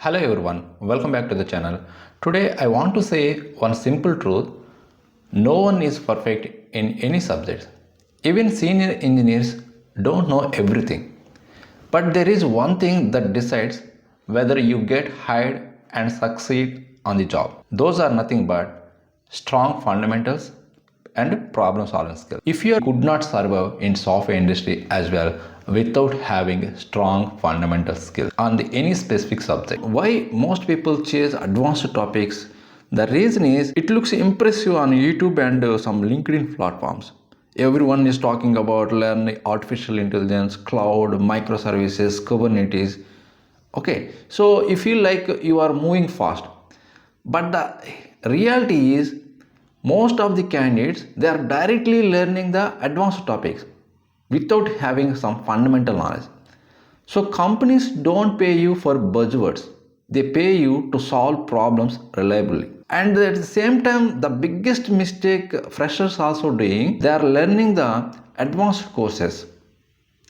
Hello everyone, welcome back to the channel. Today I want to say one simple truth. No one is perfect in any subject. Even senior engineers don't know everything. But there is one thing that decides whether you get hired and succeed on the job. Those are nothing but strong fundamentals and problem solving skills. If you could not survive in software industry as well without having strong fundamental skills on any specific subject. Why most people chase advanced topics? The reason is it looks impressive on YouTube and some LinkedIn platforms. Everyone is talking about learning artificial intelligence, cloud, microservices, Kubernetes. Okay, so you feel like you are moving fast. But the reality is most of the candidates they are directly learning the advanced topics without having some fundamental knowledge. So companies don't pay you for buzzwords. They pay you to solve problems reliably. And at the same time, the biggest mistake freshers also doing, they are learning the advanced courses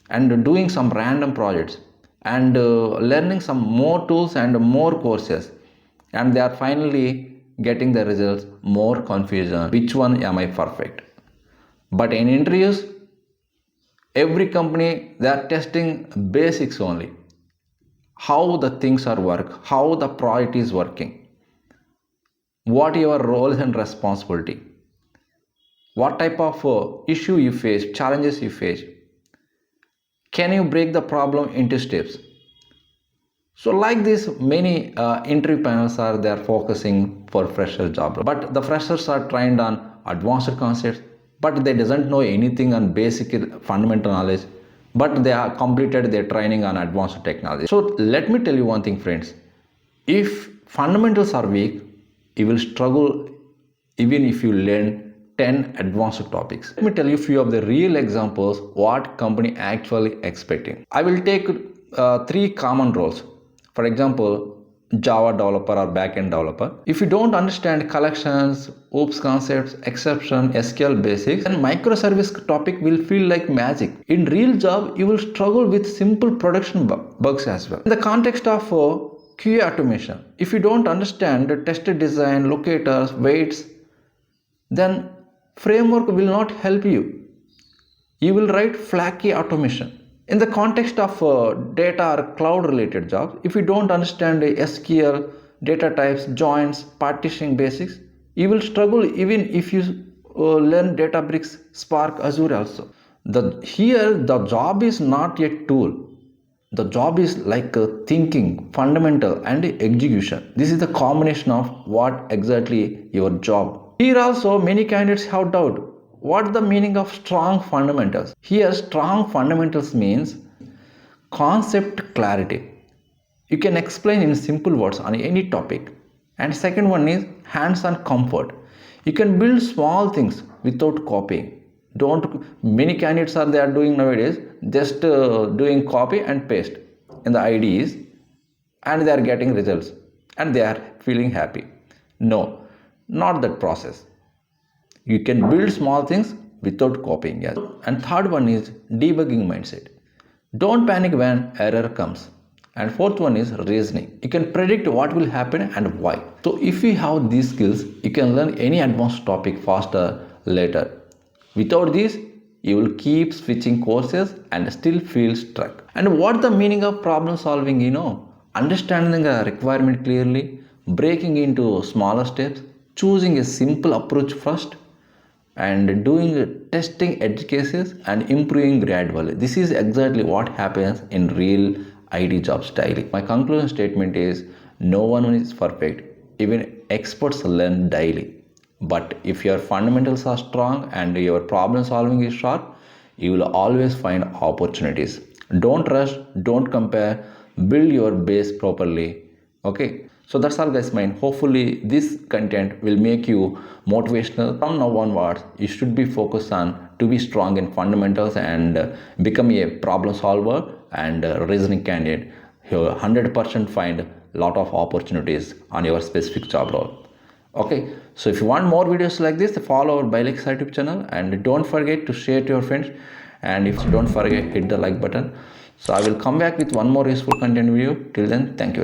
and doing some random projects and learning some more tools and more courses, and they are finally getting the results more confusion. Which one am I perfect? But in interviews, every company they are testing basics only. How the things are work, how the project is working, what your roles and responsibility, what type of issue you face, challenges you face. Can you break the problem into steps? So like this, many interview panels are there focusing for fresher job. But the freshers are trained on advanced concepts, but they doesn't know anything on basic fundamental knowledge. But they have completed their training on advanced technology. So let me tell you one thing, friends. If fundamentals are weak, you will struggle even if you learn 10 advanced topics. Let me tell you a few of the real examples what company actually expecting. I will take three common roles. For example, Java developer or backend developer. If you don't understand collections, OOPS concepts, exception, SQL basics, then microservice topic will feel like magic. In real job, you will struggle with simple production bugs as well. In the context of QA automation, if you don't understand the test design, locators, weights, then framework will not help you. You will write flaky automation. In the context of data or cloud related jobs, if you don't understand SQL, data types, joins, partitioning basics, you will struggle even if you learn Databricks, Spark, Azure also. Here the job is not a tool. The job is like thinking, fundamental and execution. This is the combination of what exactly your job. Here also many candidates have doubt. What's the meaning of strong fundamentals? Here strong fundamentals means concept clarity. You can explain in simple words on any topic. And second one is hands-on comfort. You can build small things without copying. Many candidates are doing nowadays just doing copy and paste in the IDEs and they are getting results and they are feeling happy. No, not that process. You can build small things without copying. Yes. And third one is debugging mindset. Don't panic when error comes. And fourth one is reasoning. You can predict what will happen and why. So if you have these skills, you can learn any advanced topic faster later. Without this, you will keep switching courses and still feel stuck. And what the meaning of problem solving? Understanding a requirement clearly, breaking into smaller steps, choosing a simple approach first, and doing testing edge cases and improving gradually. This is exactly what happens in real IT jobs daily. My conclusion statement is no one is perfect. Even experts learn daily. But if your fundamentals are strong and your problem solving is sharp, you will always find opportunities. Don't rush, don't compare, build your base properly. Okay. So that's all guys, mine. Hopefully this content will make you motivational. From now onwards, you should be focused on to be strong in fundamentals and become a problem solver and reasoning candidate. You'll 100% find a lot of opportunities on your specific job role. Okay, so if you want more videos like this, follow our byluckysir YouTube channel and don't forget to share to your friends. And if you don't forget, hit the like button. So I will come back with one more useful content video. Till then, thank you.